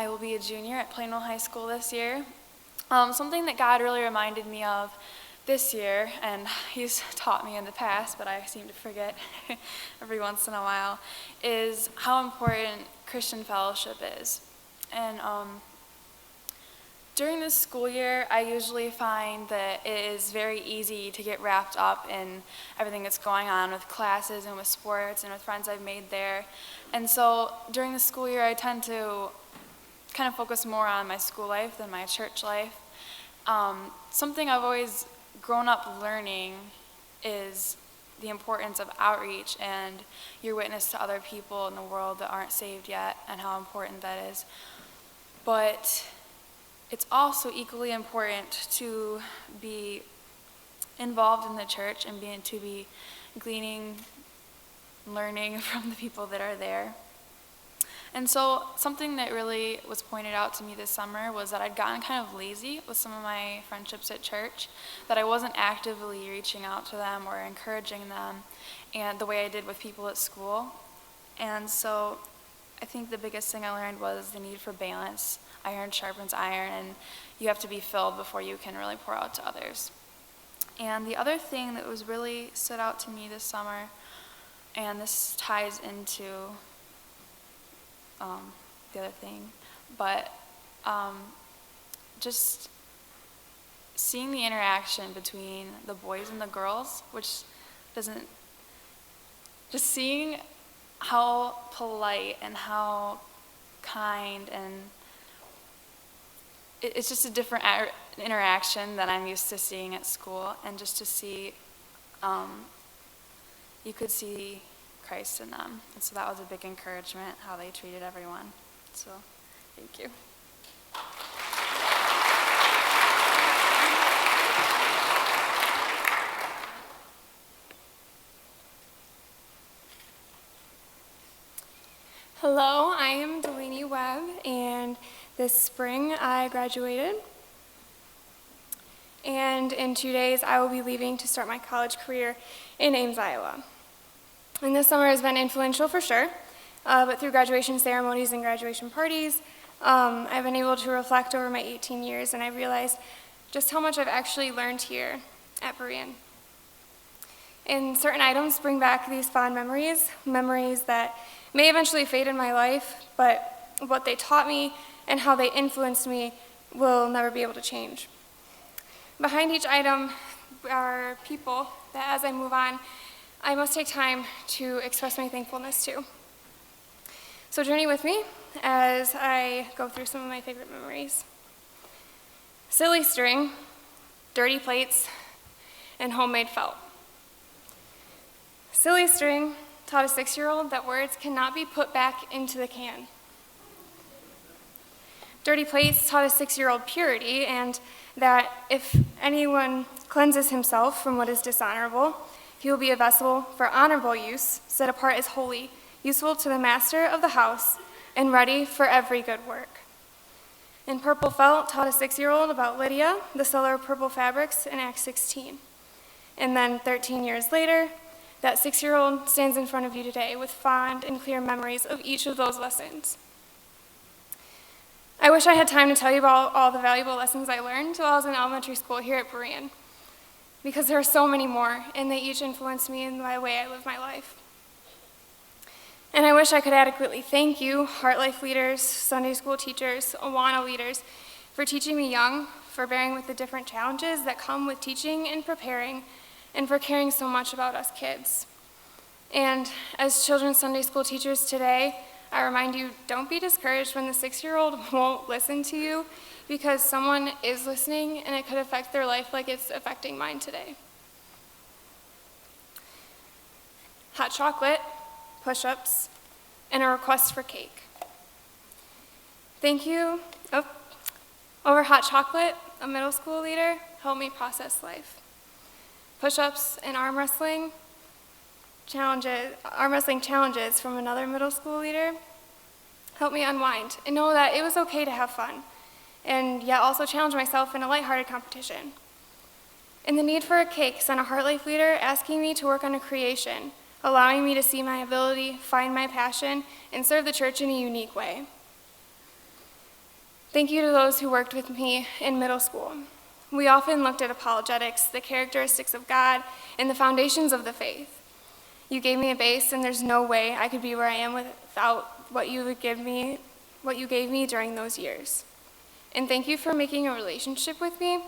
I will be a junior at Plano High School this year. Something that God really reminded me of this year, and he's taught me in the past, but I seem to forget every once in a while, is how important Christian fellowship is. And during this school year, I usually find that it is very easy to get wrapped up in everything that's going on with classes and with sports and with friends I've made there. And so during the school year, I tend to kind of focus more on my school life than my church life. Something I've always grown up learning is the importance of outreach and your witness to other people in the world that aren't saved yet, and how important that is. But it's also equally important to be involved in the church and to be gleaning, learning from the people that are there. And so something that really was pointed out to me this summer was that I'd gotten kind of lazy with some of my friendships at church, that I wasn't actively reaching out to them or encouraging them, and the way I did with people at school. And so I think the biggest thing I learned was the need for balance. Iron sharpens iron, and you have to be filled before you can really pour out to others. And the other thing that was really stood out to me this summer, and this ties into the other thing, but just seeing the interaction between the boys and the girls, which doesn't, just seeing how polite and how kind, and it's just a different interaction than I'm used to seeing at school, and just to see, you could see Christ in them. And so that was a big encouragement, how they treated everyone. So, thank you. Hello, I am Delaney Webb, and this spring I graduated. And in 2 days I will be leaving to start my college career in Ames, Iowa. And this summer has been influential for sure, but through graduation ceremonies and graduation parties, I've been able to reflect over my 18 years, and I realized just how much I've actually learned here at Berean. And certain items bring back these fond memories that may eventually fade in my life, but what they taught me and how they influenced me will never be able to change. Behind each item are people that, as I move on, I must take time to express my thankfulness to. So journey with me as I go through some of my favorite memories. Silly string, dirty plates, and homemade felt. Silly string taught a 6-year-old that words cannot be put back into the can. Dirty plates taught a 6-year-old purity, and that if anyone cleanses himself from what is dishonorable, he will be a vessel for honorable use, set apart as holy, useful to the master of the house, and ready for every good work. And purple felt taught a 6-year-old about Lydia, the seller of purple fabrics, in Acts 16. And then 13 years later, that 6-year-old stands in front of you today with fond and clear memories of each of those lessons. I wish I had time to tell you about all the valuable lessons I learned while I was in elementary school here at Berean, because there are so many more, and they each influence me in the way I live my life. And I wish I could adequately thank you, Heart Life leaders, Sunday school teachers, Awana leaders, for teaching me young, for bearing with the different challenges that come with teaching and preparing, and for caring so much about us kids. And as children's Sunday school teachers today, I remind you, don't be discouraged when the 6-year-old won't listen to you, because someone is listening and it could affect their life like it's affecting mine today. Hot chocolate, push-ups, and a request for cake. Thank you. Over hot chocolate, a middle school leader helped me process life. Push-ups and arm wrestling challenges from another middle school leader helped me unwind and know that it was okay to have fun, and yet also challenge myself in a lighthearted competition. And the need for a cake sent a Heart Life leader asking me to work on a creation, allowing me to see my ability, find my passion, and serve the church in a unique way. Thank you to those who worked with me in middle school. We often looked at apologetics, the characteristics of God, and the foundations of the faith. You gave me a base, and there's no way I could be where I am without what you gave me during those years. And thank you for making a relationship with me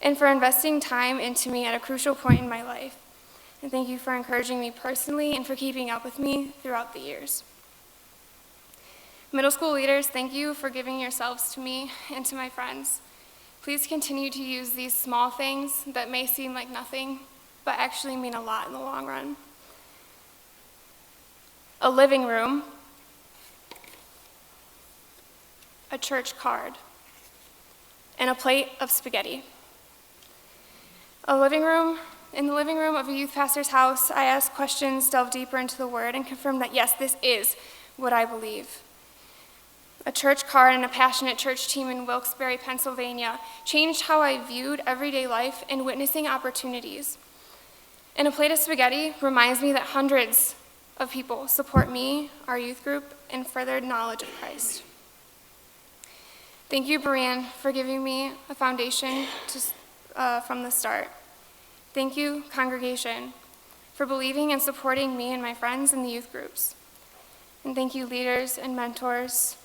and for investing time into me at a crucial point in my life. And thank you for encouraging me personally and for keeping up with me throughout the years. Middle school leaders, thank you for giving yourselves to me and to my friends. Please continue to use these small things that may seem like nothing, but actually mean a lot in the long run. A living room, a church card, and a plate of spaghetti. In the living room of a youth pastor's house, I ask questions, delve deeper into the word, and confirm that yes, this is what I believe. A church card and a passionate church team in Wilkes-Barre, Pennsylvania changed how I viewed everyday life and witnessing opportunities. And a plate of spaghetti reminds me that hundreds of people support me, our youth group, and furthered knowledge of Christ. Thank you, Berean, for giving me a foundation from the start. Thank you, congregation, for believing and supporting me and my friends in the youth groups. And thank you, leaders and mentors,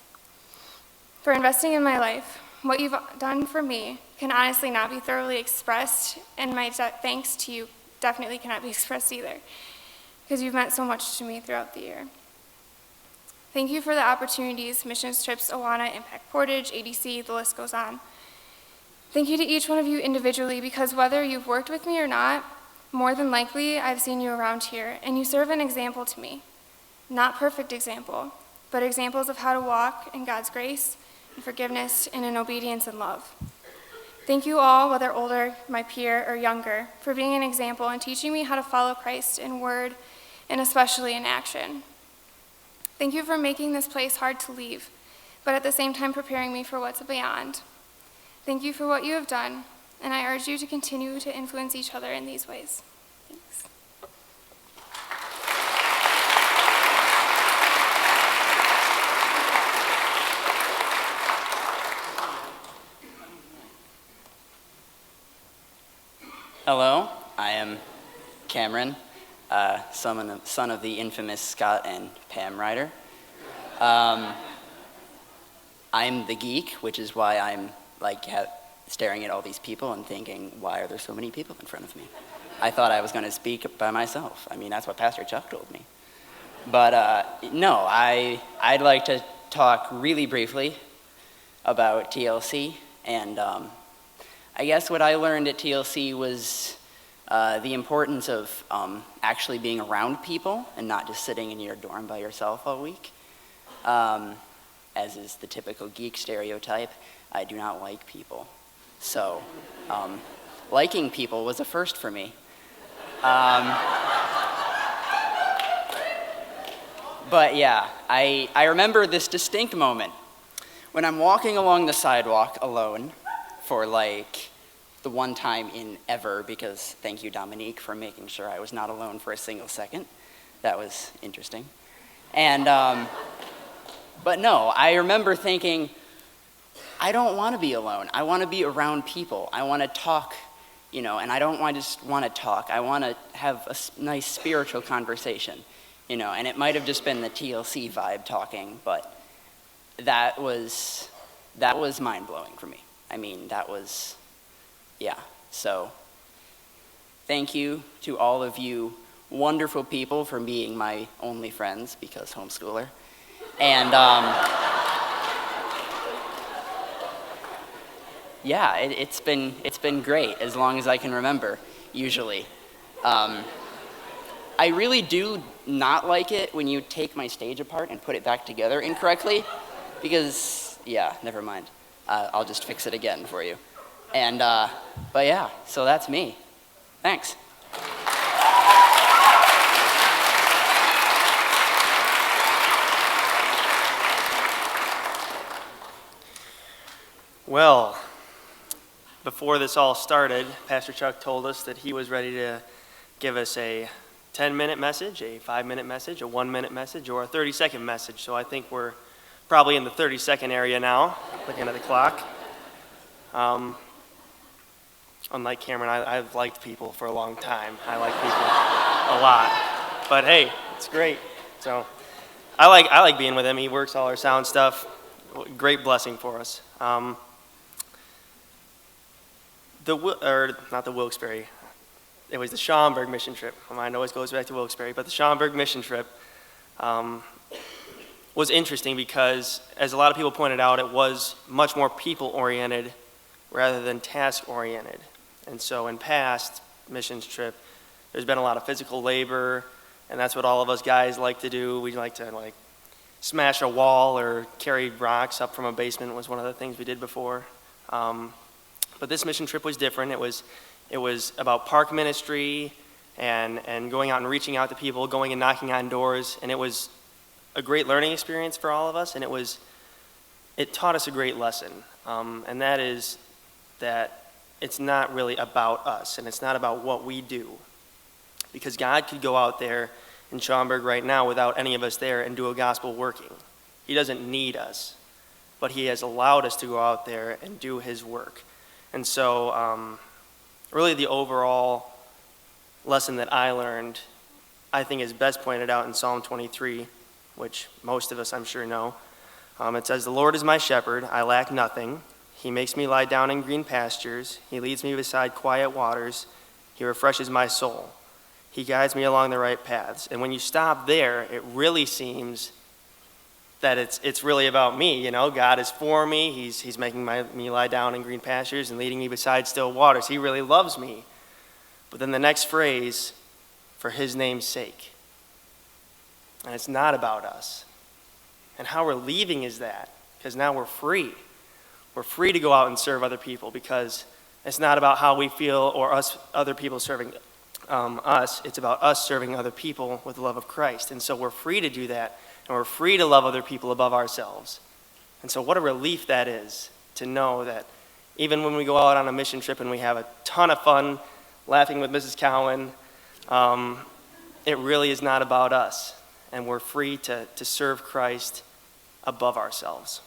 for investing in my life. What you've done for me can honestly not be thoroughly expressed, and my thanks to you definitely cannot be expressed either, because you've meant so much to me throughout the year. Thank you for the opportunities, missions trips, Awana, Impact Portage, ADC, the list goes on. Thank you to each one of you individually, because whether you've worked with me or not, more than likely I've seen you around here, and you serve an example to me. Not perfect example, but examples of how to walk in God's grace and forgiveness and in obedience and love. Thank you all, whether older, my peer, or younger, for being an example and teaching me how to follow Christ in word and especially in action. Thank you for making this place hard to leave, but at the same time preparing me for what's beyond. Thank you for what you have done, and I urge you to continue to influence each other in these ways. Thanks. Hello, I am Cameron, son of the infamous Scott and Pam Ryder. I'm the geek, which is why I'm staring at all these people and thinking, why are there so many people in front of me? I thought I was going to speak by myself. I mean, that's what Pastor Chuck told me. But no, I'd like to talk really briefly about TLC, and I guess what I learned at TLC was the importance of actually being around people and not just sitting in your dorm by yourself all week. As is the typical geek stereotype, I do not like people. So, liking people was a first for me. But yeah, I remember this distinct moment when I'm walking along the sidewalk alone for the one time in ever, because thank you, Dominique, for making sure I was not alone for a single second. That was interesting. And, but no, I remember thinking, I don't want to be alone. I want to be around people. I want to talk, and I don't just want to talk. I want to have a nice spiritual conversation, and it might have just been the TLC vibe talking, but that was mind-blowing for me. I mean, so thank you to all of you wonderful people for being my only friends, because homeschooler. And yeah, it's been great as long as I can remember, usually. I really do not like it when you take my stage apart and put it back together incorrectly, because, yeah, never mind. I'll just fix it again for you. And, but yeah, so that's me. Thanks. Well, before this all started, Pastor Chuck told us that he was ready to give us a 10-minute message, a 5-minute message, a 1-minute message, or a 30-second message. So I think we're probably in the 30-second area now. looking at the clock. Unlike Cameron, I've liked people for a long time. I like people a lot. But hey, it's great. So I like being with him. He works all our sound stuff. Great blessing for us. Not the Wilkes-Barre. It was the Schaumburg mission trip. My mind always goes back to Wilkes-Barre, but the Schaumburg mission trip was interesting because, as a lot of people pointed out, it was much more people-oriented rather than task-oriented. And so in past missions trip, there's been a lot of physical labor, and that's what all of us guys like to do. We like to smash a wall or carry rocks up from a basement was one of the things we did before. But this mission trip was different. It was about park ministry and going out and reaching out to people, going and knocking on doors, and it was a great learning experience for all of us, and it taught us a great lesson, and that is that it's not really about us, and it's not about what we do, because God could go out there in Schaumburg right now without any of us there and do a gospel working. He doesn't need us, but he has allowed us to go out there and do his work. And so really the overall lesson that I learned, I think, is best pointed out in Psalm 23, which most of us, I'm sure, know. It says, "The Lord is my shepherd, I lack nothing. He makes me lie down in green pastures. He leads me beside quiet waters. He refreshes my soul. He guides me along the right paths." And when you stop there, it really seems that it's really about me. God is for me. He's making me lie down in green pastures and leading me beside still waters. He really loves me. But then the next phrase, "for his name's sake." And it's not about us. And how relieving is that? Because now we're free. We're free to go out and serve other people because it's not about how we feel or other people serving us. It's about us serving other people with the love of Christ. And so we're free to do that, and we're free to love other people above ourselves. And so what a relief that is to know that even when we go out on a mission trip and we have a ton of fun laughing with Mrs. Cowan, it really is not about us. And we're free to serve Christ above ourselves.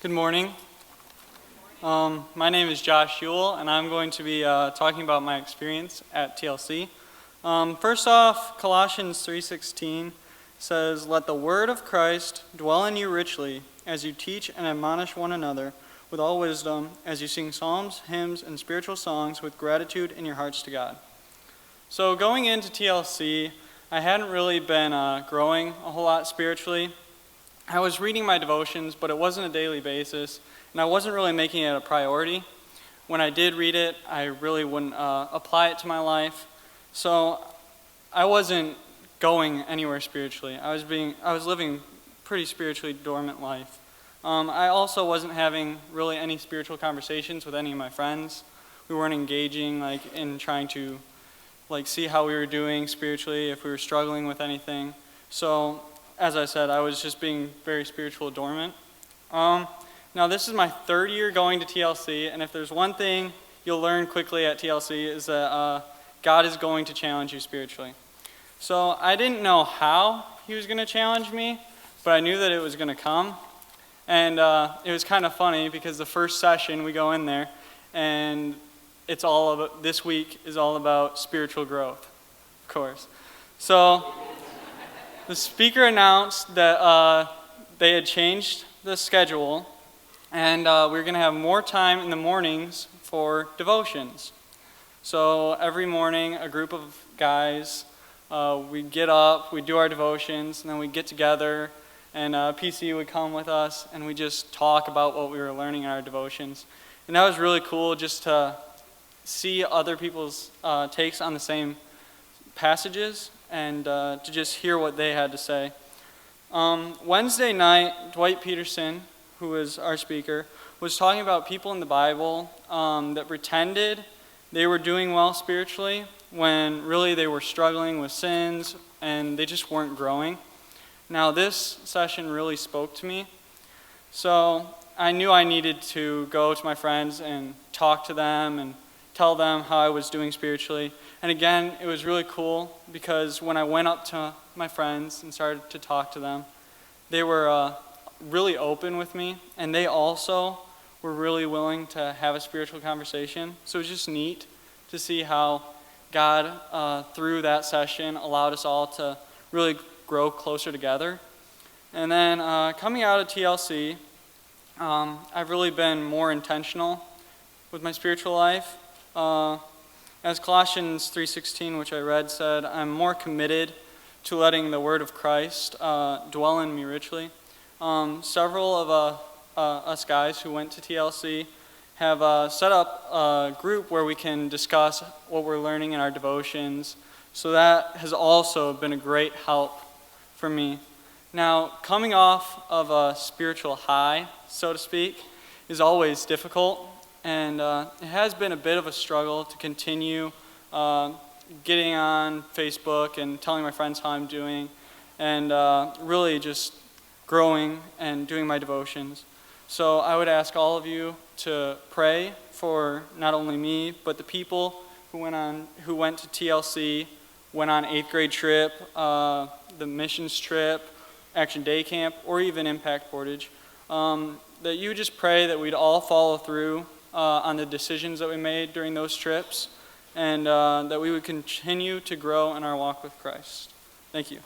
Good morning. My name is Josh Ewell, and I'm going to be talking about my experience at TLC. First off, Colossians 3:16 says, "Let the word of Christ dwell in you richly, as you teach and admonish one another with all wisdom, as you sing psalms, hymns, and spiritual songs with gratitude in your hearts to God." So going into TLC, I hadn't really been growing a whole lot spiritually. I was reading my devotions, but it wasn't a daily basis, and I wasn't really making it a priority. When I did read it, I really wouldn't apply it to my life. So I wasn't going anywhere spiritually. I was living pretty spiritually dormant life. I also wasn't having really any spiritual conversations with any of my friends. We weren't engaging in trying to see how we were doing spiritually, if we were struggling with anything. So as I said, I was just being very spiritual dormant. Now this is my third year going to TLC, and if there's one thing you'll learn quickly at TLC is that God is going to challenge you spiritually. So I didn't know how he was going to challenge me, but I knew that it was going to come. And it was kind of funny because the first session we go in there, and it's all about, this week is all about spiritual growth, of course. So the speaker announced that they had changed the schedule, and we were going to have more time in the mornings for devotions. So every morning, a group of guys, we'd get up, we'd do our devotions, and then we'd get together, and PC would come with us, and we'd just talk about what we were learning in our devotions. And that was really cool just to see other people's takes on the same passages and to just hear what they had to say. Wednesday night, Dwight Peterson, who was our speaker, was talking about people in the Bible that pretended they were doing well spiritually when really they were struggling with sins and they just weren't growing. Now this session really spoke to me, so I knew I needed to go to my friends and talk to them and tell them how I was doing spiritually. And again, it was really cool because when I went up to my friends and started to talk to them, they were really open with me, and they also were really willing to have a spiritual conversation. So it was just neat to see how God, through that session, allowed us all to really grow closer together. And then coming out of TLC, I've really been more intentional with my spiritual life. As Colossians 3:16, which I read, said, I'm more committed to letting the word of Christ dwell in me richly. Several of us guys who went to TLC have set up a group where we can discuss what we're learning in our devotions. So that has also been a great help for me. Now, coming off of a spiritual high, so to speak, is always difficult. And it has been a bit of a struggle to continue getting on Facebook and telling my friends how I'm doing, and really just growing and doing my devotions. So I would ask all of you to pray for not only me, but the people who went to TLC, went on 8th grade trip, the missions trip, Action Day Camp, or even Impact Portage. That you just pray that we'd all follow through on the decisions that we made during those trips, and that we would continue to grow in our walk with Christ. Thank you.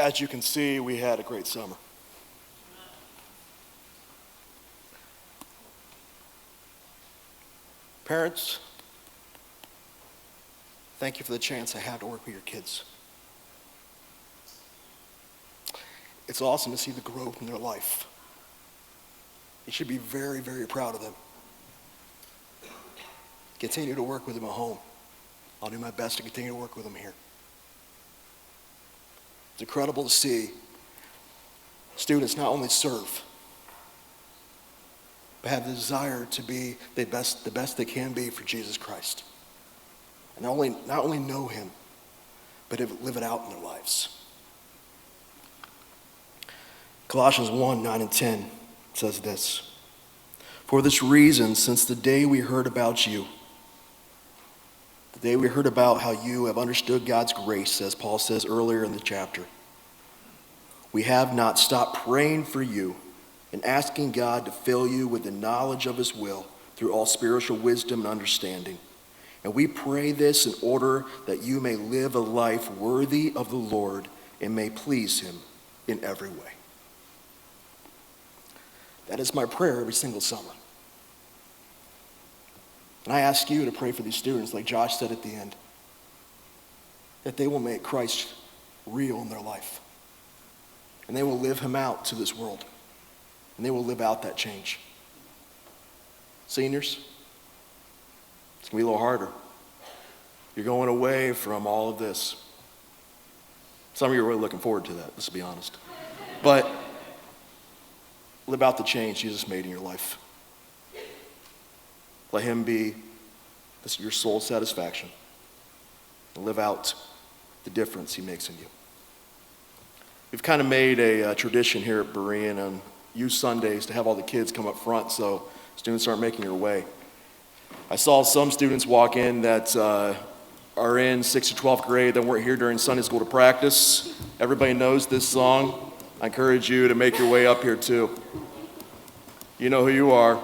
As you can see, we had a great summer. Parents, thank you for the chance I had to work with your kids. It's awesome to see the growth in their life. You should be very, very proud of them. Continue to work with them at home. I'll do my best to continue to work with them here. It's incredible to see students not only serve, but have the desire to be the best they can be for Jesus Christ. And not only know him, but live it out in their lives. Colossians 1, 9 and 10 says this: "For this reason, since the day we heard about you, the day we heard about how you have understood God's grace, as Paul says earlier in the chapter, we have not stopped praying for you and asking God to fill you with the knowledge of his will through all spiritual wisdom and understanding. And we pray this in order that you may live a life worthy of the Lord and may please him in every way." That is my prayer every single summer. And I ask you to pray for these students, like Josh said at the end, that they will make Christ real in their life. And they will live him out to this world. And they will live out that change. Seniors, it's going to be a little harder. You're going away from all of this. Some of you are really looking forward to that, let's be honest. But live out the change Jesus made in your life. Let him be your soul satisfaction. And live out the difference he makes in you. We've kind of made a tradition here at Berean on youth Sundays to have all the kids come up front so students aren't making their way. I saw some students walk in that are in 6th to 12th grade that weren't here during Sunday school to practice. Everybody knows this song. I encourage you to make your way up here too. You know who you are.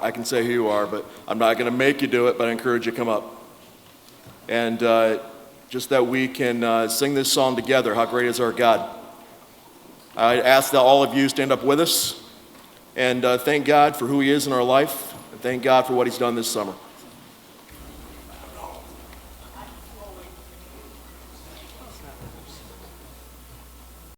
I can say who you are, but I'm not going to make you do it, but I encourage you to come up. And just that we can sing this song together, How Great Is Our God. I ask that all of you stand up with us and thank God for who he is in our life, and thank God for what he's done this summer.